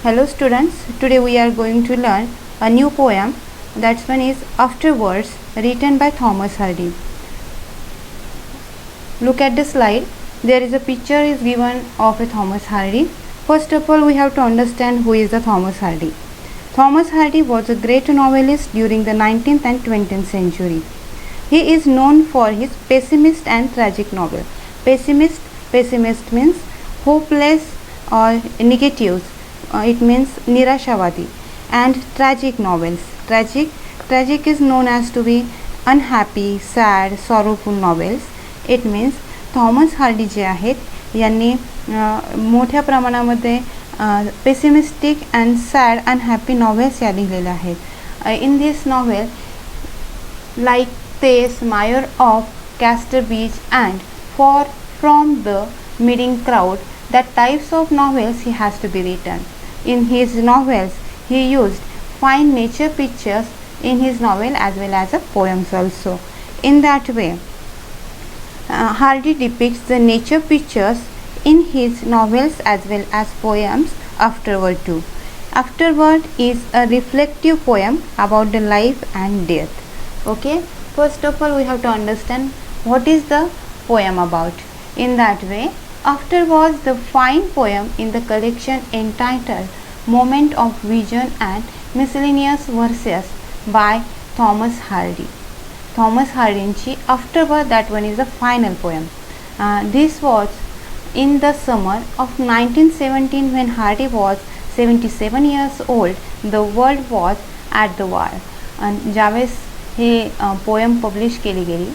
Hello students, today we are going to learn a new poem. That one is Afterwards, written by Thomas Hardy. Look at the slide. There is a picture is given of a Thomas Hardy. First of all, we have to understand who is the Thomas Hardy. Thomas Hardy was a great novelist during the 19th and 20th century. He is known for his pessimist and tragic novel. Pessimist means hopeless or negatives. It means nirashavadi. And tragic novels. Tragic is known as to be unhappy, sad, sorrowful novels. It means Thomas Hardy जे आहेत यांनी मोठ्या प्रमाणामध्ये pessimistic and sad and happy novels या लिहिलेल्या आहेत. In this novel like Tess mayor of Casterbridge and far from the madding crowd that types of novels he has to be written. In his novels he used fine nature pictures in his novel as well as poems also. In that way Hardy depicts the nature pictures in his novels as well as poems. Afterward too. Afterward is a reflective poem about the life and death. Okay, first of all we have to understand what is the poem about. In that way, Afterwards, the fine poem in the collection entitled Moment of Vision and Miscellaneous Verses by Thomas Hardy. Thomas Hardyंची Afterward, that one is the final poem. This was in the summer of 1917 when Hardy was 77 years old. The world was at the war. And ज्यावेळेस हे poem publish केली गेली,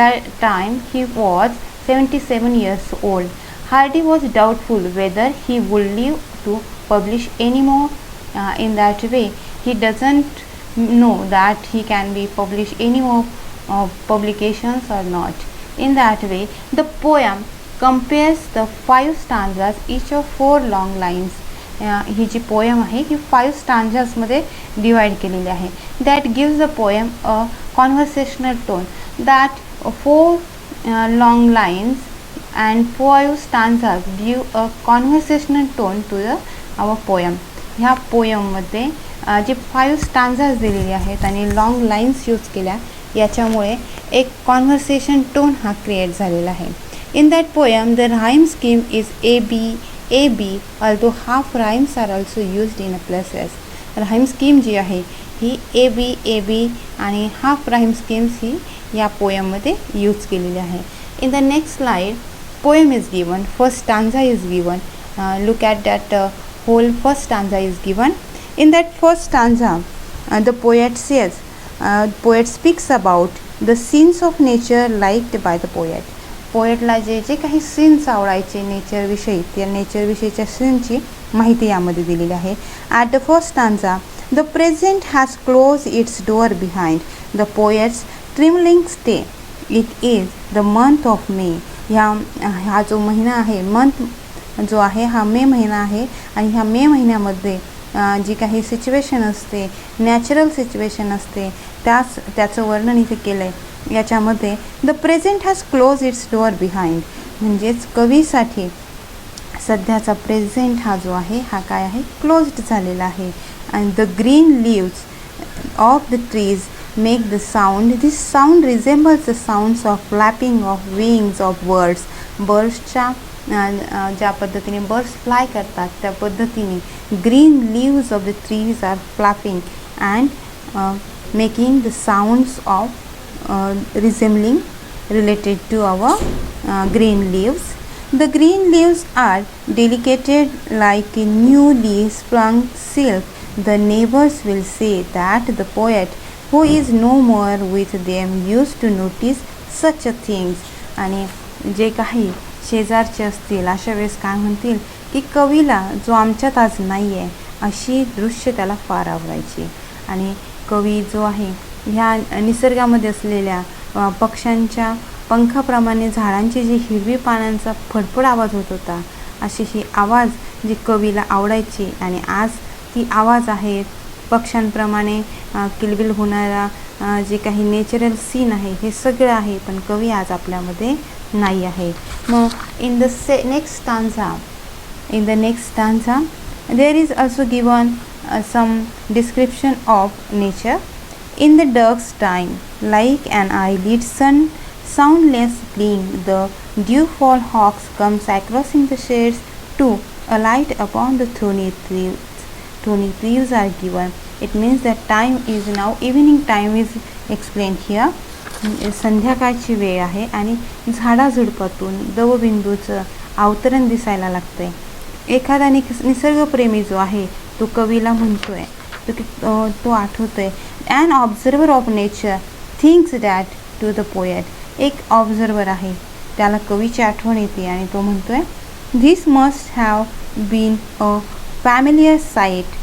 that time he was 77 years old. Hardy was doubtful whether he would live to publish any more. In that way, he doesn't know that he can be published any more publications or not. In that way, the poem compares the 5 stanzas, each of 4 long lines. ही जी poem आहे ही 5 स्टांजास मध्ये divide केलेली आहे. That gives the poem a conversational tone. That 4 long lines and 5 stanzas give a conversational tone to our poem. ह्या पोएममध्ये जे 5 स्टांजास दिलेले आहेत आणि लॉंग लाईन्स यूज केल्या याच्यामुळे एक कॉन्व्हर्सेशन टोन हा क्रिएट झालेला आहे. In that poem the rhyme scheme is A B although half rhymes are also used in a places. Rhyme scheme जी आहे ही ए बी आणि हाफ राईम स्कीम्स ही या पोएममध्ये यूज केलेली आहे. In the next slide poem is given. First stanza is given. Look at that whole first stanza is given. In that first stanza the poet says, poet speaks about the scenes of nature liked by the poet. पोएटला जे जे काही scenes आवडायचे nature विषयी त्या nature विषयीच्या सीनची माहिती यामध्ये दिलेली आहे. At the first stanza the present has closed its door behind the poet's trembling stay. It is the month of May. हा जो महिना आहे मंथ जो आहे हा मे महिना आहे आणि ह्या मे महिन्यामध्ये जी काही सिच्युएशन असते नॅचरल सिच्युएशन असते त्याचं वर्णन इथे केलं आहे. याच्यामध्ये the present has close it's door behind म्हणजेच कवीसाठी सध्याचा प्रेझेंट हा जो आहे हा काय आहे क्लोज्ड झालेला आहे. आणि the green leaves of the trees make the sound. This sound resembles the sounds of flapping of wings of birds. बर्ड्सच्या ज्या पद्धतीने बर्ड्स फ्लाय करतात त्या पद्धतीने green leaves of the trees are flapping and making the sounds of resembling related to our green leaves. The green leaves are delicated like newly sprung silk. The neighbors will say that the poet who is no more with them used to notice such a things. आणि जे काही शेजारचे असतील अशा वेळेस काय म्हणतील की कवीला जो आमच्यात आज नाही आहे अशी दृश्य त्याला फार आवडायची. आणि कवी जो आहे ह्या निसर्गामध्ये असलेल्या पक्ष्यांच्या पंखाप्रमाणे झाडांची जी हिरवी पानांचा फडफड आवाज होत होता अशी ही आवाज जी कवीला आवडायची आणि आज ती आवाज आहे पक्ष्यांप्रमाणे किलबिल होणारा जे काही नॅचरल सीन आहे हे सगळं आहे पण कवी आज आपल्यामध्ये नाही आहे. मग in the next stanza There is also given some description of nature. In the dusk's time, like an eyelid sun soundless blink, the dewfall hawks comes across in the shades to alight upon the thorny trees. Thorny trees are given. It means that time is now evening time is explained here. संध्याकाळची वेळ आहे आणि झाडाझुडपातून दवबिंदूचं अवतरण दिसायला लागतंय. एखादा निसर्गप्रेमी जो आहे तो कवीला म्हणतोय, तो आठवतोय. An observer of nature thinks that to the poet. एक ऑब्झर्वर आहे, त्याला कवीची आठवण येते आणि तो म्हणतोय, this must have been a familiar sight.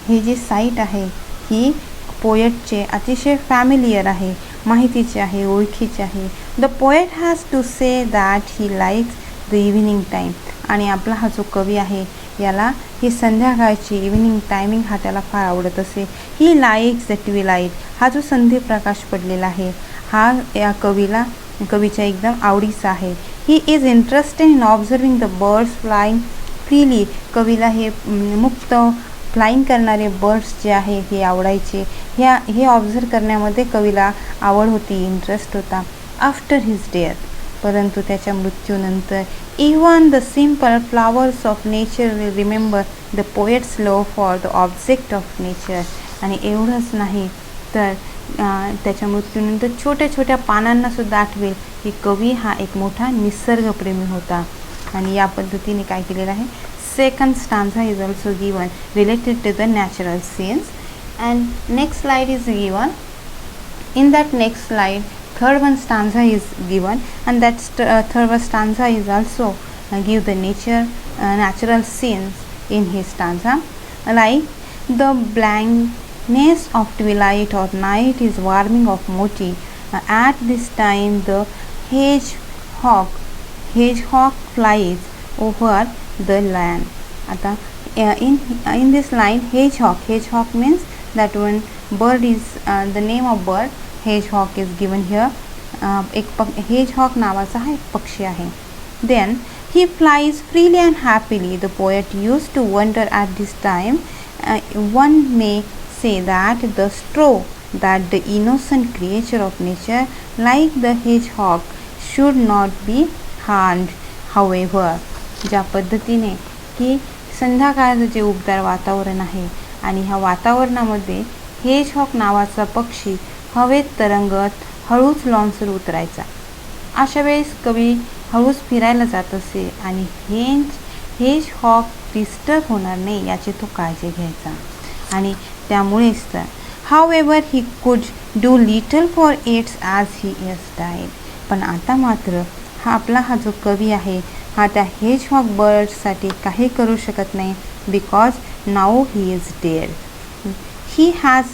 ही जी साईट आहे ही पोएटचे अतिशय फॅमिलियर आहे, माहितीचे आहे, ओळखीचे आहे. The poet has to say that he likes the evening time. आणि आपला हा जो कवी आहे याला ही संध्याकाळची इव्हिनिंग टायमिंग हा त्याला फार आवडत असे. ही लाईक्स द ट्विलाईट. हा जो संधी प्रकाश पडलेला आहे हा या कवीच्या एकदम आवडीचा आहे. He is interested in observing the birds flying freely. कवीला हे मुक्त फ्लाईंग करणारे बर्ड्स जे आहे हे आवडायचे. हे ऑब्झर्व करण्यामध्ये कवीला आवड होती, इंटरेस्ट होता. आफ्टर हिज डेथ, परंतु त्याच्या मृत्यूनंतर, even the simple flowers of nature will remember the poets love for the object of nature. आणि एवढंच नाही तर त्याच्या मृत्यूनंतर छोट्या छोट्या पानांनासुद्धा आठवेल की कवी हा एक मोठा निसर्गप्रेमी होता. आणि या पद्धतीने काय केलेलं आहे, second stanza is also given related to the natural scenes. And next slide is given. In that next slide, third one stanza is given, and that third one stanza is also give the natural scenes in his stanza, like the blankness of twilight or night is warming of moti. At this time the hedgehog flies over the land. आता in this line hedgehog means that one bird is the name of bird. hedgehog is given here. एक hedgehog नावाचा हा एक पक्षी आहे. Then he flies freely and happily. The poet used to wonder at this time. One may say that the straw that the innocent creature of nature like the hedgehog should not be harmed. However, ज्या पद्धतीने की संध्याकाळचं जे उबदार वातावरण आहे आणि ह्या वातावरणामध्ये हेजहॉक नावाचा पक्षी हवेत तरंगत हळूच लॉन्सवर उतरायचा. अशा वेळेस कवी हळूच फिरायला जात असे आणि हेजहॉक डिस्टर्ब होणार नाही याची तो काळजी घ्यायचा. आणि त्यामुळेच तर however he could do little for it's as he is died. पण आता मात्र हा जो कवी आहे हा त्या हेजहॉग बर्ड्ससाठी काही करू शकत नाही, because now he is dead. He has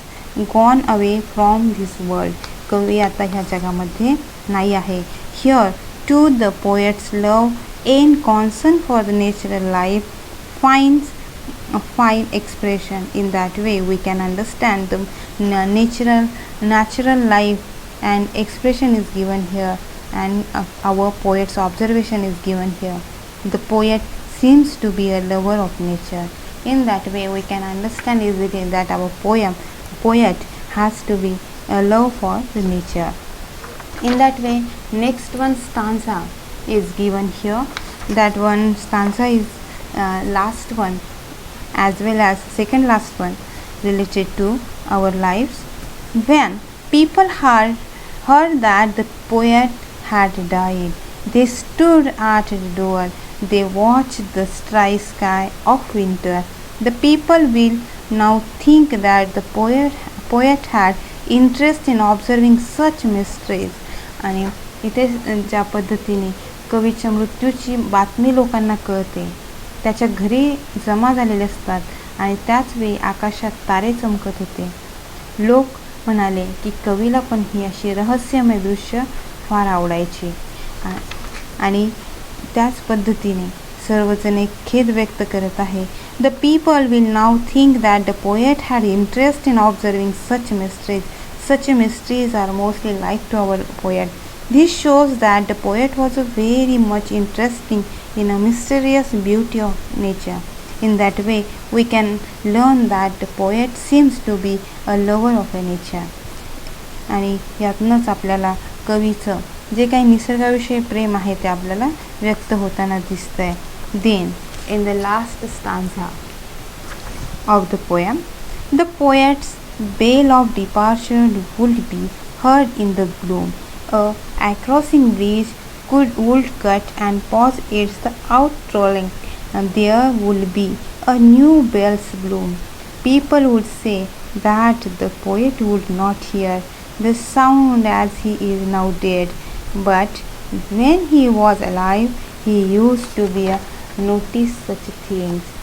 gone away from this world. कवी आता ह्या जगामध्ये नाही आहे. Here to the poet's love an concern for the natural life finds a fine expression. In that way we can understand the natural life and expression is given here, and our poet's observation is given here. The poet seems to be a lover of nature. In that way we can understand easily that our poet has to be a love for the nature. In that way, next one stanza is given here. That one stanza is last one as well as second last one related to our lives. When people heard that the poet had died, they stood at the door. They watched the dry sky of winter. The people will now think that the poet had interest in observing such mysteries. आणि इथे ज्या पद्धतीने कवीच्या मृत्यूची बातमी लोकांना कळते, त्याच्या घरी जमा झालेले असतात आणि त्याच वेळी आकाशात तारे चमकत होते. लोक म्हणाले की कवीला पण ही अशी रहस्यमय दृश्य फार आवडायची. आणि त्याच पद्धतीने सर्वजण एक खेद व्यक्त करत आहे. The people will now think that the poet had interest in observing such mysteries. Such mysteries are mostly like to our poet. This shows that the poet was very much interested in a mysterious beauty of nature. In that way we can learn that the poet seems to be a lover of nature. आणि यातूनच आपल्याला कवीचं जे काही निसर्गाविषयी प्रेम आहे ते आपल्याला व्यक्त होताना दिसतंय. Then in the last stanza of the poem, the poet's wail of departure would be heard in the gloom. A crossing breeze would cut and pause its outrolling, and there would be a new bell's bloom. People would say that the poet would not hear the sound as he is now dead, but when he was alive, he used to be notice such things.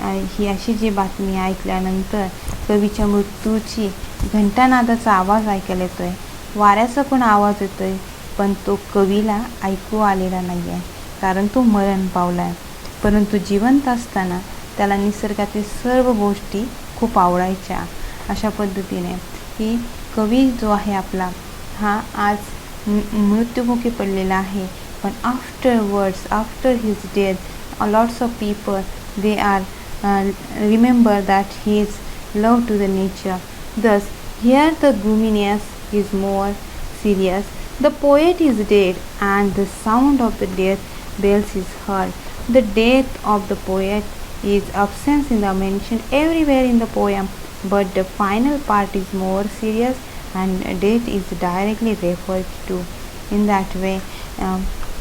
आणि ही अशी जी बातमी ऐकल्यानंतर कवीच्या मृत्यूची घंटानादाचा आवाज ऐकायला येतो आहे, वाऱ्याचा पण आवाज येतो आहे, पण तो कवीला ऐकू आलेला नाही आहे, कारण तो मरण पावला आहे. परंतु जिवंत असताना त्याला निसर्गातील सर्व गोष्टी खूप आवडायच्या. अशा पद्धतीने की कवी जो आहे आपला हा आज मृत्युमुखी पडलेला आहे, पण after his death lots of people they are remember that he is love to the nature. Thus here the gloominess is more serious. The poet is dead and the sound of the death bells is heard. The death of the poet is absent in the mentioned everywhere in the poem, but the final part is more serious and death is directly referred to. In that way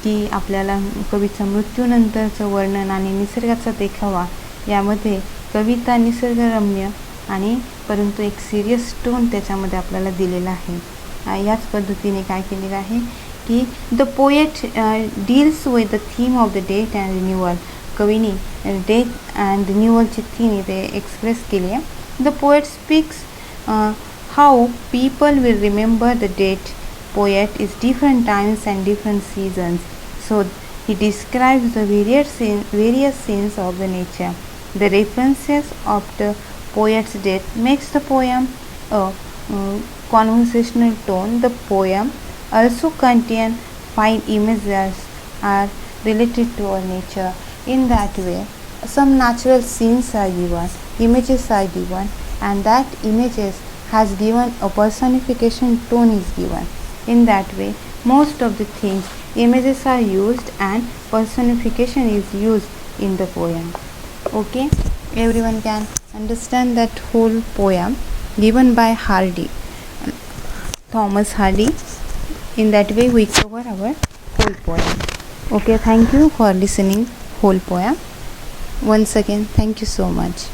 की आपल्याला कवीचा मृत्यूनंतरचं वर्णन आणि निसर्गाचा देखावा यामध्ये कविता निसर्गरम्य आणि परंतु एक सिरियस टोन त्याच्यामध्ये आपल्याला दिलेला आहे. याच पद्धतीने काय केलेलं आहे की the poet deals with the theme of the death and renewal. कवीने डेथ अँड रिन्युअलची थीम इथे एक्सप्रेस केली आहे. The poet speaks how people will remember the death poet is different times and different seasons. So he describes the various scenes of the nature. The references of the poet's death makes the poem a conversational tone. The poem also contains fine images are related to our nature. In that way, some natural scenes are given, images are given, and that images has given a personification tone is given. In that way, most of the things, images are used and personification is used in the poem. Okay, everyone can understand that whole poem given by Hardy, Thomas Hardy. In that way, we cover our whole poem. Okay, thank you for listening whole poem. Once again, thank you so much.